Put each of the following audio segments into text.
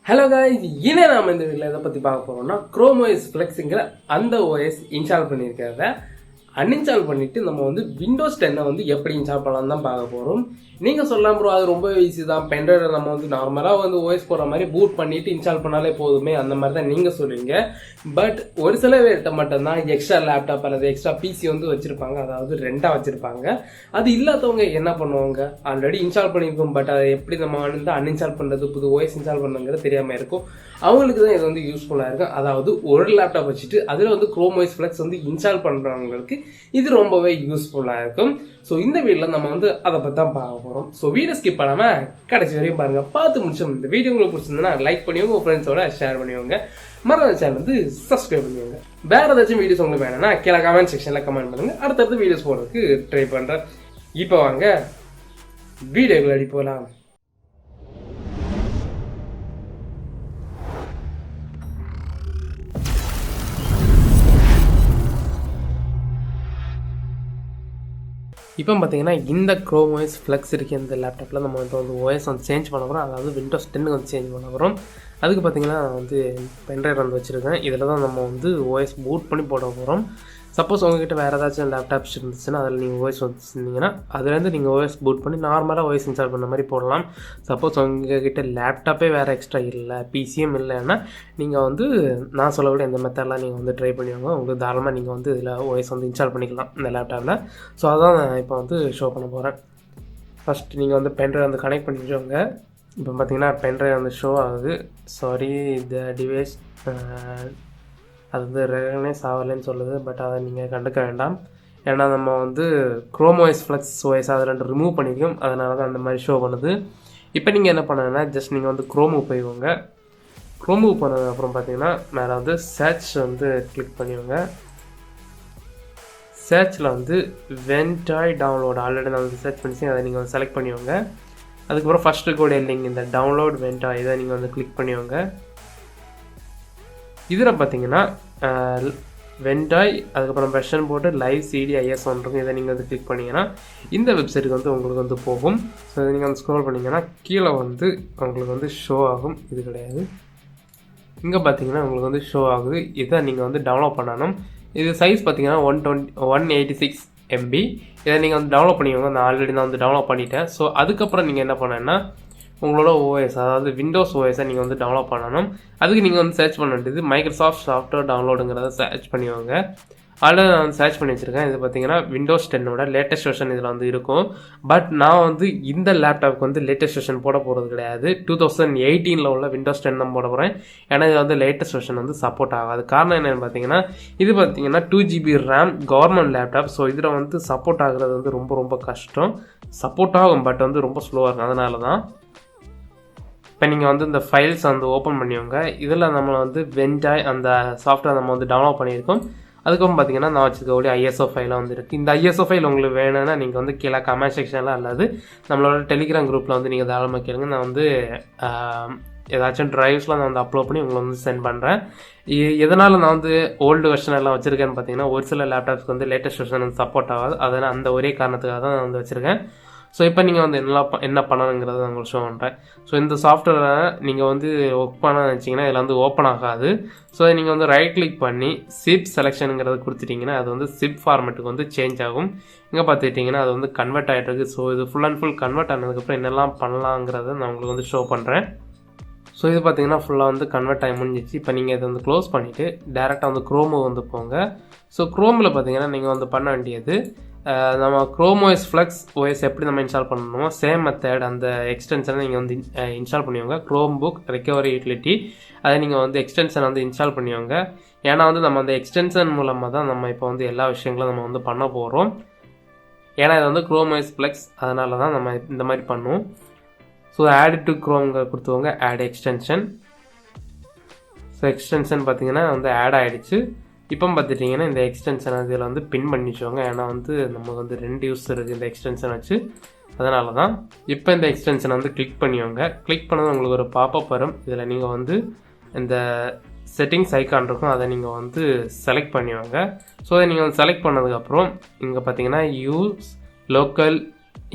Hello guys, இன்னும் நாம் இந்த வீடியோவில் எதை பற்றி பார்க்க போகிறோம்னா Chrome OS Flexங்கிற அந்த OS இன்ஸ்டால் பண்ணியிருக்கிறத அன்இன்ஸ்டால் பண்ணிவிட்டு நம்ம வந்து விண்டோஸ் 10 எப்படி இன்ஸ்டால் பண்ணலாம் தான் பார்க்க போகிறோம். நீங்கள் சொல்லலாம் ப்ரோ, அது ரொம்ப ஈஸி தான், பென்ட்ரைவை நம்ம நார்மலாக OS போகிற மாதிரி பூட் பண்ணிவிட்டு இன்ஸ்டால் பண்ணாலே போதுமே, அந்த மாதிரி தான் நீங்கள் சொல்லுவீங்க. பட் ஒரு சில பேர்கிட்ட மட்டும்தான் எக்ஸ்ட்ரா லேப்டாப் அல்லது எக்ஸ்ட்ரா பிசி வச்சுருப்பாங்க, அதாவது ரெண்டாக வச்சுருப்பாங்க. அது இல்லாதவங்க என்ன பண்ணுவாங்க, ஆல்ரெடி இன்ஸ்டால் பண்ணியிருக்கோம், பட் அதை எப்படி நம்ம அன்இன்ஸ்டால் பண்ணுறது, புது OS இன்ஸ்டால் பண்ணுங்கிறது தெரியாமல் இருக்கும். அவங்களுக்கு தான் இது யூஸ்ஃபுல்லாக இருக்கும். அதாவது ஒரு லேப்டாப் வச்சுட்டு அதில் Chrome OS Flex இன்ஸ்டால் பண்ணுறவங்களுக்கு இது ரொம்பவே யூஸ்ஃபுல்லாக இருக்கும். ஸோ இந்த வீடியோவில் நம்ம அதை பற்றி தான் பார்க்க போகிறோம். ஸோ வீடியோ ஸ்கிப் பண்ணாமல் கடைசி வரையும் பாருங்கள். பார்த்து முடிச்சோம். இந்த வீடியோ உங்களுக்கு பிடிச்சிருந்ததுன்னா லைக் பண்ணிவோங்க, உங்கள் ஃப்ரெண்ட்ஸோட ஷேர் பண்ணிவோங்க, மறக்காம சேனல் சப்ஸ்கிரைப் பண்ணிவோங்க. வேறு ஏதாச்சும் வீடியோஸ் உங்களுக்கு வேணும்னா கீழே கமெண்ட் செக்ஷனில் கமெண்ட் பண்ணுங்கள். அடுத்தடுத்து வீடியோஸ் போடுறதுக்கு ட்ரை பண்ணுறேன். இப்போ வாங்க வீடியோக்குள்ள அடி போகலாம். இப்போ பார்த்தீங்கன்னா இந்த Chrome OS Flex இருக்க இந்த லேப்டாப்பில் நம்ம OS சேஞ்ச் பண்ண போகிறோம். அதாவது விண்டோஸ் 10 சேஞ்ச் பண்ண போகிறோம். அதுக்கு பார்த்தீங்கன்னா பென்ட்ரைவ் வச்சுருக்கேன். இதில் தான் நம்ம OS பூட் பண்ணி போட போகிறோம். சப்போஸ் உங்ககிட்ட வேறு ஏதாச்சும் லேப்டாப்ஸ் இருந்துச்சுன்னா அதில் நீங்கள் OS வச்சுருந்தீங்கன்னா அதுலேருந்து நீங்கள் OS பூட் பண்ணி நார்மலாக OS இன்ஸ்டால் பண்ண மாதிரி போடலாம். சப்போஸ் உங்ககிட்ட லேப்டாப்பே வேறு எக்ஸ்ட்ரா இல்லை, பிசிஎம் இல்லைன்னா நீங்கள் நான் சொல்லக்கூடிய இந்த மெத்தட்லாம் நீங்கள் ட்ரை பண்ணிவாங்க. உங்களுக்கு தாராளமாக நீங்கள் இதில் OS இன்ஸ்டால் பண்ணிக்கலாம் இந்த லேப்டாப்பில். ஸோ அதான் நான் இப்போ ஷோ பண்ண போகிறேன். ஃபஸ்ட் நீங்கள் பென்ட்ரைவ் கனெக்ட் பண்ணிடுவாங்க. இப்போ பார்த்தீங்கன்னா பென்ட்ரைவ் ஷோ ஆகுது. சாரி, இந்த டிவைஸ் அது ரெகனைஸ் ஆகலைன்னு சொல்லுது. பட் அதை நீங்கள் கண்டுக்க வேண்டாம். ஏன்னா நம்ம Chrome OS Flex OS அதில் ரிமூவ் பண்ணியிருக்கோம், அதனால தான் அந்த மாதிரி ஷோ பண்ணுது. இப்போ நீங்கள் என்ன பண்ணணுன்னா ஜஸ்ட் நீங்கள் Chrome போய்வோங்க. Chrome பண்ணதுக்கப்புறம் பார்த்தீங்கன்னா மேலே சர்ச் கிளிக் பண்ணிவோங்க. சர்ச்சில் வென்டாய் டவுன்லோட் ஆல்ரெடி நான் சர்ச் பண்ணிச்சு, அதை நீங்கள் செலக்ட் பண்ணிவோங்க. அதுக்கப்புறம் ஃபஸ்ட்டு கூட இல்லைங்க, இந்த டவுன்லோட் வென்டாய் இதை நீங்கள் கிளிக் பண்ணிவோங்க. இதில் பார்த்தீங்கன்னா வென்டாய் அதுக்கப்புறம் வெர்ஷன் போட்டு லைவ் சிடி IS1 இருக்கும். இதை நீங்கள் கிளிக் பண்ணிங்கன்னா இந்த வெப்சைட்டுக்கு உங்களுக்கு போகும். ஸோ இதை நீங்கள் ஸ்க்ரோல் பண்ணிங்கன்னா கீழே உங்களுக்கு ஷோ ஆகும். இது கிடையாது, இங்கே பார்த்தீங்கன்னா உங்களுக்கு ஷோ ஆகுது. இதை நீங்கள் டவுன்லோட் பண்ணணும். இது சைஸ் பார்த்தீங்கன்னா 186 MB. இதை நீங்கள் டவுன்லோட் பண்ணிக்கோங்க. நான் ஆல்ரெடி டவுன்லோட் பண்ணிட்டேன். ஸோ அதுக்கப்புறம் நீங்கள் என்ன பண்ணேன்னா உங்களோட OS அதாவது விண்டோஸ் OS நீங்கள் டவுன்லோட் பண்ணணும். அதுக்கு நீங்கள் சர்ச் பண்ண வேண்டியது மைக்ரோசாஃப்ட் சாஃப்ட்வேர் டவுன்லோடுங்கிறத சர்ச் பண்ணிவாங்க. ஆல்ரெடி நான் சர்ச் பண்ணி வச்சுருக்கேன். இது பார்த்தீங்கன்னா விண்டோஸ் 10 லேட்டஸ்ட் வெர்ஷன் இதில் இருக்கும். பட் நான் இந்த லேப்டாப்புக்கு லேட்டஸ்ட் வெர்ஷன் போட போகிறது கிடையாது. 2018 உள்ள விண்டோஸ் 10 தான் போட போகிறேன். ஏன்னா இது லேட்டஸ்ட் வெர்ஷன் சப்போர்ட் ஆகாது. காரணம் என்னென்னு பார்த்தீங்கன்னா இது பார்த்தீங்கன்னா 2GB RAM government laptop. So இதில் சப்போர்ட் ஆகுறது ரொம்ப ரொம்ப கஷ்டம். சப்போர்ட் ஆகும், பட் ரொம்ப ஸ்லோவாக இருக்கும். அதனால தான் இப்போ நீங்கள் இந்த ஃபைல்ஸ் ஓப்பன் பண்ணிவோங்க. இதில் நம்ம வென்டாய் அந்த சாஃப்ட்வேர் நம்ம டவுன்லோட் பண்ணியிருக்கோம். அதுக்கப்புறம் பார்த்தீங்கன்னா நான் வச்சுக்கக்கூடிய ISO ஃபைலாக இருக்குது. இந்த ISO ஃபைல் உங்களுக்கு வேணும்னா நீங்கள் கீழே கமெண்ட் செக்ஷனில் அல்லது நம்மளோட டெலிகிராம் குரூப்பில் நீங்கள் தாராளமாக கேளுங்க. நான் ஏதாச்சும் ட்ரைவ்ஸ்லாம் நான் அப்லோட் பண்ணி உங்களை சென்ட் பண்ணுறேன். எதனால் நான் ஓல்டு வெர்ஷன் எல்லாம் வச்சுருக்கேன்னு பார்த்தீங்கன்னா ஒரு சில லேப்டாப்ஸ்க்கு லேட்டஸ்ட் வெர்ஷன் சப்போர்ட் ஆகாது. அதனால் அந்த ஒரே காரணத்துக்காக தான் நான் வச்சுருக்கேன். ஸோ இப்போ நீங்கள் என்ன பண்ணணுங்கிறத நான் உங்களுக்கு ஷோ பண்ணுறேன். ஸோ இந்த சாஃப்ட்வேரை நீங்கள் ஒர்க் பண்ண நினச்சிங்கன்னா இதில் ஓப்பன் ஆகாது. ஸோ நீங்கள் ரைட் கிளிக் பண்ணி சிப் செலெக்ஷனுங்கிறத கொடுத்துட்டிங்கன்னா அது சிப் ஃபார்மேட்டுக்கு சேஞ்ச் ஆகும். இங்கே பார்த்துக்கிட்டிங்கன்னா அது கன்வெர்ட் ஆகிட்டு இருக்குது. ஸோ இது ஃபுல் அண்ட் ஃபுல் கன்வெர்ட் ஆனதுக்கப்புறம் என்னெல்லாம் பண்ணலாங்கிறத நான் உங்களுக்கு ஷோ பண்ணுறேன். ஸோ இது பார்த்தீங்கன்னா ஃபுல்லாக கன்வெர்ட் ஆகி முடிஞ்சிச்சு. இப்போ நீங்கள் இதை க்ளோஸ் பண்ணிவிட்டு டேரெக்டாக Chrome போங்க. ஸோ Chromeல பார்த்தீங்கன்னா நீங்கள் பண்ண வேண்டியது நம்ம Chrome OS Flex OS எப்படி நம்ம இன்ஸ்டால் பண்ணணுமோ சேம் மெத்தட் அந்த எக்ஸ்டென்ஷனை நீங்கள் இன்ஸ்டால் பண்ணிவோங்க. Chromebook ரெக்கவரி யூட்டிலிட்டி அதை நீங்கள் எக்ஸ்டென்ஷன் இன்ஸ்டால் பண்ணிவோங்க. ஏன்னா நம்ம அந்த எக்ஸ்டென்ஷன் மூலமாக தான் நம்ம இப்போ எல்லா விஷயங்களும் நம்ம பண்ண போகிறோம். ஏன்னா இது Chrome OS Flex, அதனால தான் நம்ம இந்த மாதிரி பண்ணுவோம். ஸோ ஆட் டு Chrome கொடுத்துவோங்க, ஆட் எக்ஸ்டென்ஷன். ஸோ எக்ஸ்டென்ஷன் பார்த்தீங்கன்னா ஆட் ஆகிடுச்சு. இப்போ பார்த்துட்டிங்கன்னா இந்த எக்ஸ்டென்ஷன் இதில் பின் பண்ணிச்சோங்க. ஏன்னா நமக்கு 2 யூஸ் இருக்குது இந்த எக்ஸ்டென்ஷன் வச்சு, அதனால தான். இப்போ இந்த எக்ஸ்டென்ஷனை கிளிக் பண்ணிவோங்க. கிளிக் பண்ணது உங்களுக்கு ஒரு பாப்பப் வரும். இதில் நீங்கள் இந்த செட்டிங்ஸ் ஐக்கான் இருக்கும், அதை நீங்கள் செலக்ட் பண்ணிவாங்க. ஸோ அதை நீங்கள் செலக்ட் பண்ணதுக்கப்புறம் இங்கே பார்த்தீங்கன்னா யூஸ் லோக்கல்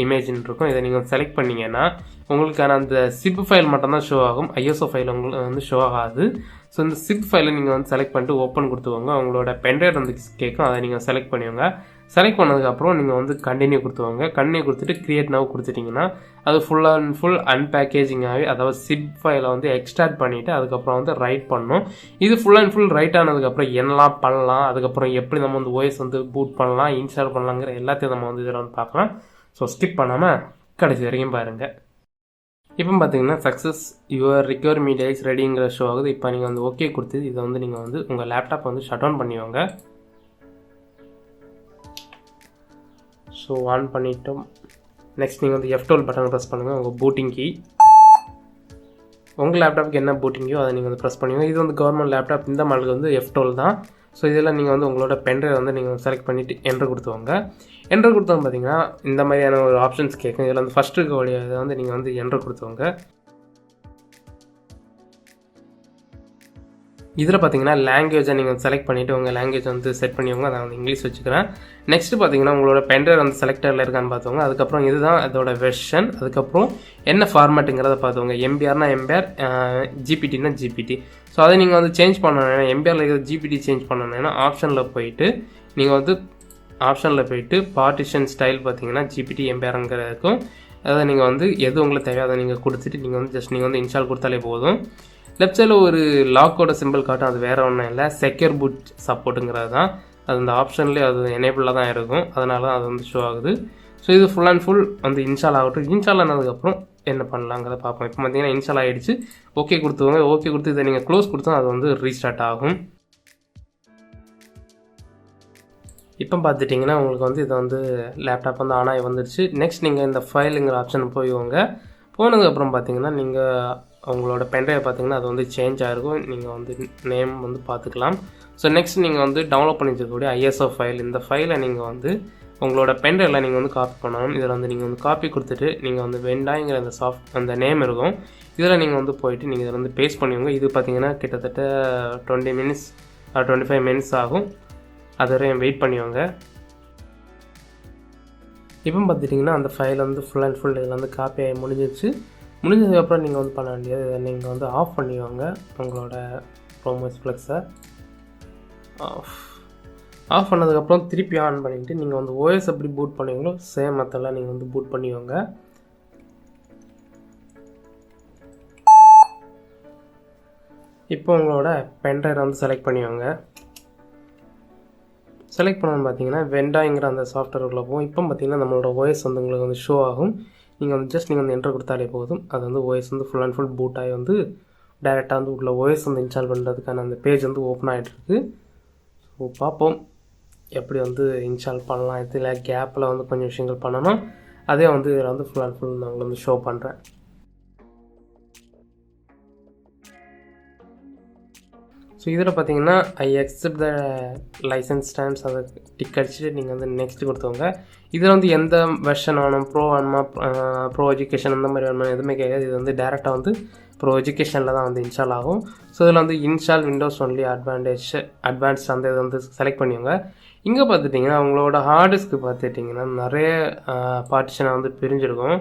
இமேஜின் இருக்கும். இதை நீங்கள் செலக்ட் பண்ணிங்கன்னா உங்களுக்கான அந்த சிப் ஃபைல் மட்டும்தான் ஷோ ஆகும். ஐஎஸ்ஓ ஃபைல் உங்களுக்கு வந்து ஷோ ஆகாது. ஸோ இந்த சிப் ஃபைலை நீங்கள் வந்து செலக்ட் பண்ணிட்டு ஓப்பன் கொடுத்துக்கோங்க. உங்களோட பென்ட்ரைவ் வந்து கேட்கும், அதை நீங்கள் செலக்ட் பண்ணிக்கோங்க. செலக்ட் பண்ணதுக்கப்புறம் நீங்கள் வந்து கண்டினியூ கொடுத்துவாங்க. கண்டினியூ கொடுத்துட்டு கிரியேட் நவ் கொடுத்துட்டிங்கன்னா அது ஃபுல் அண்ட் ஃபுல் அன்பேக்கேஜிங்காகவே, அதாவது சிப் ஃபைலை வந்து எக்ஸ்ட்ராக்ட் பண்ணிவிட்டு அதுக்கப்புறம் வந்து ரைட் பண்ணணும். இது ஃபுல் அண்ட் ஃபுல் ரைட் ஆனதுக்கப்புறம் என்னலாம் பண்ணலாம், அதுக்கப்புறம் எப்படி நம்ம வந்து ஓஎஸ் வந்து பூட் பண்ணலாம், இன்ஸ்டால் பண்ணலாங்கிற எல்லாத்தையும் நம்ம வந்து இதில் வந்து பார்க்கலாம். ஸோ ஸ்கிப் பண்ணாமல் கடைசி வரைக்கும் பாருங்கள். இப்போ பார்த்தீங்கன்னா success your recover media is ரெடிங்கிற ஷோ ஆகுது. இப்போ நீங்கள் வந்து ஓகே கொடுத்து இதை வந்து நீங்கள் வந்து உங்கள் லேப்டாப் வந்து ஷட் டவுன் பண்ணிவாங்க. ஸோ ஆன் பண்ணிட்டோம். நெக்ஸ்ட் நீங்கள் வந்து F12 பட்டன் ப்ரெஸ் பண்ணுங்கள். உங்கள் பூட்டிங் கீ, உங்கள் லேப்டாப்புக்கு என்ன பூட்டிங்கோ அதை நீங்கள் வந்து ப்ரெஸ் பண்ணுவீங்க. இது வந்து கவர்மெண்ட் லேப்டாப், இந்த மாடலுக்கு வந்து F12 தான். ஸோ இதில் நீங்கள் வந்து உங்களோட பென்ட்ரைவ் வந்து நீங்கள் செலக்ட் பண்ணிவிட்டு என்ட்ரு கொடுத்துவாங்க. என்ட்ரு கொடுத்தோம் பார்த்தீங்கன்னா இந்த மாதிரியான ஒரு ஆப்ஷன்ஸ் கேட்கும். இதில் வந்து ஃபஸ்ட்டு இருக்கக்கூடிய இதை வந்து நீங்கள் வந்து என்ட்ரு கொடுத்துவாங்க. இதில் பார்த்தீங்கன்னா லாங்குவேஜை நீங்கள் செலக்ட் பண்ணிவிட்டு உங்கள் லாங்குவேஜ் வந்து செட் பண்ணிவிங்க. அதை வந்து இங்கிலீஷ் வச்சுக்கிறேன். நெக்ஸ்ட்டு பார்த்தீங்கன்னா உங்களோட பென்ட்ரைவ் வந்து செலக்டரில் இருக்கான்னு பார்த்துவோங்க. அதுக்கப்புறம் இதுதான் அதோட வெர்ஷன், அதுக்கப்புறம் என்ன ஃபார்மேட்டுங்கிறத பார்த்துவோங்க. எம்பிஆர்னா எம்பிஆர், ஜிபிடினா ஜிபிடி. ஸோ அதை நீங்கள் வந்து சேஞ்ச் பண்ணணும்னா எம்பிஆரில் இருக்கிற ஜிபிடி சேஞ்ச் பண்ணணும்னா ஆப்ஷனில் போயிட்டு நீங்கள் வந்து பார்ட்டிஷன் ஸ்டைல் பார்த்தீங்கன்னா ஜிபிடி எம்பிஆருங்கிற இருக்கும். அதை நீங்கள் வந்து எது உங்களுக்கு தேவையோ அதை நீங்கள் கொடுத்துட்டு நீங்கள் வந்து ஜஸ்ட் நீங்கள் வந்து இன்ஸ்டால் கொடுத்தாலே போதும். லெஃப்ட் சைடில் ஒரு லாக்கோட சிம்பிள் காட்டும், அது வேறு ஒன்றும் இல்லை, செக்யூர் பூட் சப்போர்ட்டுங்கிறது தான். அது இந்த ஆப்ஷன்லேயே அது எனேபிளாக தான் இருக்கும், அதனால தான் அது வந்து ஷோ ஆகுது. ஸோ இது ஃபுல் அண்ட் ஃபுல் வந்து இன்ஸ்டால் ஆகட்டும். இன்ஸ்டால் ஆனதுக்கப்புறம் என்ன பண்ணலாங்கிறத பார்ப்போம். இப்போ பார்த்தீங்கன்னா இன்ஸ்டால் ஆகிடுச்சு. ஓகே கொடுத்துவாங்க. ஓகே கொடுத்து இதை நீங்கள் க்ளோஸ் கொடுத்தா அது வந்து ரீஸ்டார்ட் ஆகும். இப்போ பார்த்துட்டிங்கன்னா உங்களுக்கு வந்து இது வந்து லேப்டாப் வந்து ஆன் ஆகி வந்துடுச்சு. நெக்ஸ்ட் நீங்கள் இந்த ஃபைலுங்கிற ஆப்ஷன் போய்வோங்க. போனதுக்கப்புறம் பார்த்தீங்கன்னா நீங்கள் உங்களோட பென்ட்ரைவ் பார்த்தீங்கன்னா அது வந்து சேஞ்ச் ஆகிருக்கும். நீங்கள் வந்து நேம் வந்து பார்த்துக்கலாம். ஸோ நெக்ஸ்ட் நீங்கள் வந்து டவுன்லோட் பண்ணி வச்சுருக்கக்கூடிய ஐஎஸ்ஓ ஃபைல், இந்த ஃபைலை நீங்கள் வந்து உங்களோட பென்ட்ரைவில் நீங்கள் வந்து காப்பி பண்ணணும். இதில் வந்து நீங்கள் வந்து காப்பி கொடுத்துட்டு நீங்கள் வந்து வெண்டாய்ங்கிற அந்த நேம் இருக்கும், இதில் நீங்கள் வந்து போயிட்டு நீங்கள் இதில் வந்து பேஸ்ட் பண்ணுவீங்க. இது பார்த்தீங்கன்னா கிட்டத்தட்ட 20 மினிட்ஸ் 25 மினிட்ஸ் ஆகும். அது வரையும் வெயிட் பண்ணிவாங்க. இப்போ பார்த்துட்டிங்கன்னா அந்த ஃபைல் வந்து ஃபுல் அண்ட் ஃபுல் இதில் வந்து காப்பி ஆகி முடிஞ்சிச்சு. முடிஞ்சதுக்கப்புறம் நீங்கள் வந்து பண்ண வேண்டியது இதை நீங்கள் வந்து ஆஃப் பண்ணிவாங்க. உங்களோட ப்ரோமோஸ் ஃப்ளெக்ஸை ஆஃப் பண்ணதுக்கப்புறம் திருப்பி ஆன் பண்ணிவிட்டு நீங்கள் வந்து ஓஎஸ் எப்படி பூட் பண்ணுவீங்களோ சேம் மெத்தடில் நீங்கள் வந்து பூட் பண்ணிவாங்க. இப்போ உங்களோட பென்ட்ரைவ் வந்து செலக்ட் பண்ணிவாங்க. செலக்ட் பண்ணணும்னு பார்த்தீங்கன்னா வெண்டாங்கிற அந்த சாஃப்ட்வேருக்குள்ளே போகும். இப்போ பார்த்தீங்கன்னா நம்மளோட ஓஎஸ் வந்து உங்களுக்கு வந்து ஷோ ஆகும். நீங்கள் வந்து ஜஸ்ட் நீங்கள் வந்து என்ட்ரு கொடுத்தாலே போதும். அது வந்து ஓஎஸ் வந்து ஃபுல் அண்ட் ஃபுல் பூட் ஆகி வந்து டேரெக்டாக வந்து உள்ள ஓஎஸ் வந்து இன்ஸ்டால் பண்ணுறதுக்கான அந்த பேஜ் வந்து ஓப்பன் ஆகிட்டுருக்கு. ஸோ பார்ப்போம் எப்படி வந்து இன்ஸ்டால் பண்ணலாம். இதில் கேப்பில் வந்து கொஞ்சம் விஷயங்கள் பண்ணணும். அதே வந்து இதில் வந்து ஃபுல் அண்ட் ஃபுல் நான் உங்களுக்கு வந்து ஷோ பண்ணுறேன். ஸோ இதில் பார்த்தீங்கன்னா I accept the license stamps, அதை டிக் அடிச்சுட்டு நீங்கள் வந்து நெக்ஸ்ட் கொடுத்தவங்க. இதில் வந்து எந்த வெர்ஷன் வேணும், ப்ரோ வேணுமா, ப்ரோ எஜுகேஷன் அந்த மாதிரி வேணுமா எதுவுமே கேட்காது. இது வந்து டேரெக்டாக வந்து ப்ரோ எஜுகேஷனில் தான் வந்து இன்ஸ்டால் ஆகும். ஸோ இதில் வந்து இன்ஸ்டால் விண்டோஸ் ஒன்லி அட்வான்ஸ்ட் அந்த இதை வந்து செலக்ட் பண்ணிவங்க. இங்கே பார்த்துட்டிங்கன்னா அவங்களோட ஹார்ட் டிஸ்க்கு பார்த்துட்டிங்கன்னா நிறைய பார்ட்டிஷனை வந்து பிரிஞ்சிருக்கும்.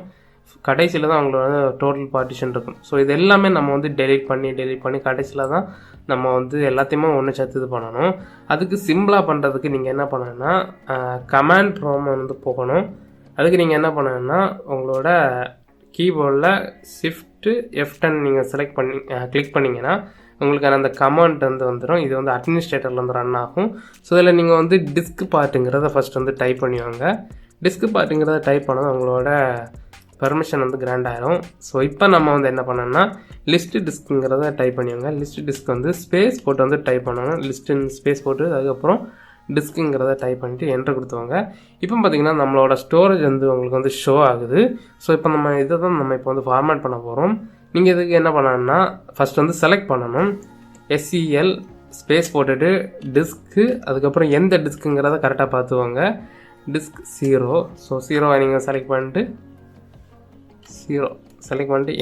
கடைசியில் தான் அவங்களோட டோட்டல் பார்ட்டிஷன் இருக்கும். ஸோ இது எல்லாமே நம்ம வந்து டெலிட் பண்ணி கடைசியில் தான் நம்ம வந்து எல்லாத்தையுமே ஒன்று சேர்த்து இது பண்ணணும். அதுக்கு சிம்பிளாக பண்ணுறதுக்கு நீங்கள் என்ன பண்ணணும்னா கமாண்ட் ப்ராம்ப்ட் வந்து போகணும். அதுக்கு நீங்கள் என்ன பண்ணணும்னா உங்களோட கீபோர்டில் ஷிஃப்ட்டு F10 நீங்கள் கிளிக் பண்ணிங்கன்னா உங்களுக்கு அந்த கமாண்ட் வந்து வந்துடும். இது வந்து அட்மினிஸ்ட்ரேட்டரில் வந்து ரன் ஆகும். ஸோ இதில் நீங்கள் வந்து டிஸ்க் பார்ட்டுங்கிறத ஃபஸ்ட் வந்து டைப் பண்ணிவாங்க. டிஸ்க் பார்ட்டுங்கிறத டைப் பண்ணது உங்களோட பெர்மிஷன் வந்து கிராண்ட் ஆகிடும். ஸோ இப்போ நம்ம வந்து என்ன பண்ணோம்னா லிஸ்ட்டு டிஸ்க்குங்கிறத டைப் பண்ணிவாங்க. லிஸ்ட்டு டிஸ்க் வந்து ஸ்பேஸ் போட்டு வந்து டைப் பண்ணணும். லிஸ்ட்டுன்னு ஸ்பேஸ் போட்டு அதுக்கப்புறம் டிஸ்க்குங்கிறத டைப் பண்ணிவிட்டு என்ட்ரு கொடுத்துவாங்க. இப்போ பார்த்திங்கன்னா நம்மளோட ஸ்டோரேஜ் வந்து உங்களுக்கு வந்து ஷோ ஆகுது. ஸோ இப்போ நம்ம இதை தான் நம்ம இப்போ வந்து ஃபார்மேட் பண்ண போகிறோம். நீங்கள் இதுக்கு என்ன பண்ணணும்னா ஃபஸ்ட் வந்து செலக்ட் பண்ணணும். SEL ஸ்பேஸ் போட்டுட்டு டிஸ்க்கு, அதுக்கப்புறம் எந்த டிஸ்க்குங்கிறத கரெக்டாக பார்த்துவாங்க. டிஸ்க் 0. ஸோ 0 நீங்கள் செலக்ட் பண்ணிட்டு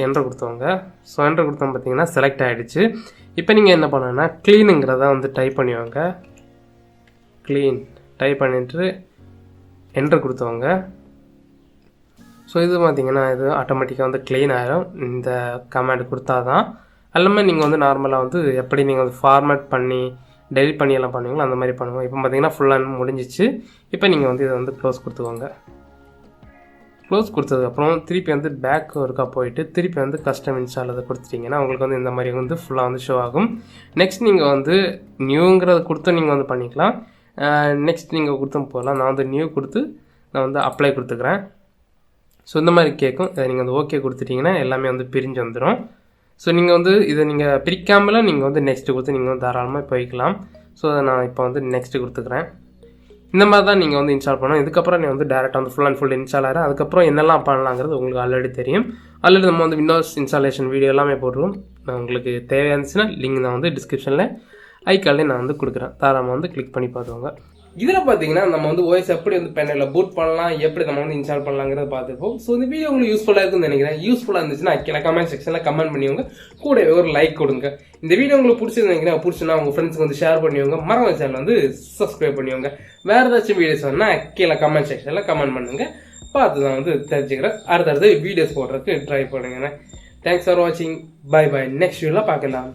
என்ட்ரு கொடுத்தவங்க. ஸோ என்ட்ரு கொடுத்தோம் பார்த்தீங்கன்னா செலக்ட் ஆகிடுச்சு. இப்போ நீங்கள் என்ன பண்ணணும்னா க்ளீனுங்கிறத வந்து டைப் பண்ணிவாங்க. க்ளீன் டைப் பண்ணிட்டு என்ட்ரு கொடுத்தவங்க. ஸோ இது பார்த்தீங்கன்னா இது ஆட்டோமேட்டிக்காக வந்து க்ளீன் ஆகிடும் இந்த கமாண்ட் கொடுத்தா தான். எல்லாமே நீங்கள் வந்து நார்மலாக வந்து எப்படி நீங்கள் வந்து ஃபார்மேட் பண்ணி டெலிட் பண்ணி எல்லாம் பண்ணுவீங்களோ அந்த மாதிரி பண்ணுவோம். இப்போ பார்த்தீங்கன்னா ஃபுல்லாக முடிஞ்சிச்சு. இப்போ நீங்கள் வந்து இதை வந்து க்ளோஸ் கொடுத்துக்கோங்க. க்ளோஸ் கொடுத்ததுக்கப்புறம் திருப்பி வந்து பேக் ஒர்க்காக போயிட்டு திருப்பி வந்து கஸ்டம் இன்ஸ்டால் அதை கொடுத்துட்டிங்கன்னா உங்களுக்கு வந்து இந்த மாதிரி வந்து ஃபுல்லாக வந்து ஷோ ஆகும். நெக்ஸ்ட் நீங்கள் வந்து நியூங்கிறத கொடுத்து நீங்கள் வந்து பண்ணிக்கலாம். நெக்ஸ்ட் நீங்கள் கொடுத்தும் போகலாம். நான் வந்து நியூ கொடுத்து நான் வந்து அப்ளை கொடுத்துக்கிறேன். ஸோ இந்த மாதிரி கேட்கும். இதை நீங்கள் வந்து ஓகே கொடுத்துட்டிங்கன்னா எல்லாமே வந்து பிரிஞ்சு வந்துடும். ஸோ நீங்கள் வந்து இதை நீங்கள் பிரிக்காமலாம் நீங்கள் வந்து நெக்ஸ்ட்டு கொடுத்து நீங்கள் வந்து தாராளமாக போய்க்கலாம். ஸோ அதை நான் இப்போ வந்து நெக்ஸ்ட்டு கொடுத்துக்கிறேன். இந்த மாதிரி தான் நீங்கள் வந்து இன்ஸ்டால் பண்ணணும். இதுக்கப்புறம் நீங்கள் வந்து டேரெக்டாக வந்து ஃபுல் அண்ட் ஃபுல் இன்ஸ்டால் ஆகிடும். அதுக்கப்புறம் என்னெல்லாம் பண்ணலாங்கிறது உங்களுக்கு ஆல்ரெடி தெரியும். ஆல்ரெடி நம்ம வந்து விண்டோஸ் இன்ஸ்டாலேஷன் வீடியோ எல்லாமே போட்டுருவோம். நான் உங்களுக்கு தேவையானுச்சுன்னா லிங்க் நான் வந்து டிஸ்கிரிப்ஷனில் ஐக்கால்லே நான் வந்து கொடுக்குறேன். தாராளமாக வந்து கிளிக் பண்ணி பார்த்துக்கோங்க. இதில் பார்த்தீங்கன்னா நம்ம வந்து ஓஎஸ் எப்படி வந்து பேனலில் பூட் பண்ணலாம், எப்படி நம்ம வந்து இன்ஸ்டால் பண்ணலாங்கிறத பார்த்துப்போம். ஸோ இந்த வீடியோ உங்களுக்கு யூஸ்ஃபுல்லாக இருக்குன்னு நினைக்கிறேன். யூஸ்ஃபுல்லாக இருந்துச்சுன்னா கீழே கமெண்ட் செக்ஷனில் கமெண்ட் பண்ணிவிங்க. கூட ஒரு லைக் கொடுங்க. இந்த வீடியோ உங்களுக்கு பிடிச்சது நினைக்கிறேன். பிடிச்சுன்னா உங்கள் ஃப்ரெண்ட்ஸுக்கு வந்து ஷேர் பண்ணிவிங்க. மறக்காம சேனல் வந்து சப்ஸ்கிரைப் பண்ணிவிங்க. வேறு ஏதாச்சும் வீடியோஸ் வேணால் கீழே கமெண்ட் செக்ஷனில் கமெண்ட் பண்ணுங்க. பார்த்து நான் வந்து தெரிஞ்சுக்கிறேன். அடுத்தடுத்து வீடியோஸ் போடுறதுக்கு ட்ரை பண்ணுங்க. தேங்க்ஸ் ஃபார் வாட்சிங். Bye bye. நெக்ஸ்ட் வீடியோவில் பார்க்கலாம்.